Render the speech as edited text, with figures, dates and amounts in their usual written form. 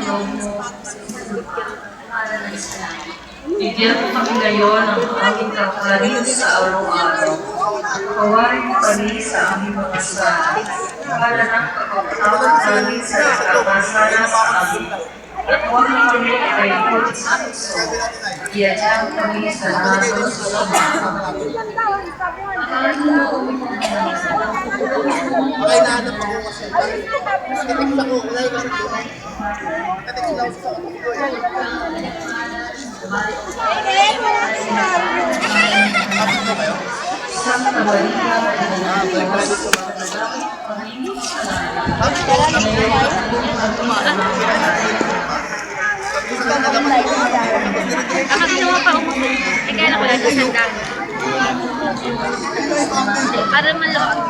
loob mo. Bigyan mo kami ngayon ng aming kakanin sa araw-araw. Kawain mo kami sa aming mga sala, para ng pagpapatawad namin sa nakakasala sa amin. At huwag mo kami ipahintulot sa puso. Iyan kami sa nato sa sama. Okay, nahanap ako kasi. Nakatext ako. Nakatext lang sa ako. Kapit mo kayo? Santa Maria, Ang ginawa pa ako. Kaya na wala sa sandal. Para malawag.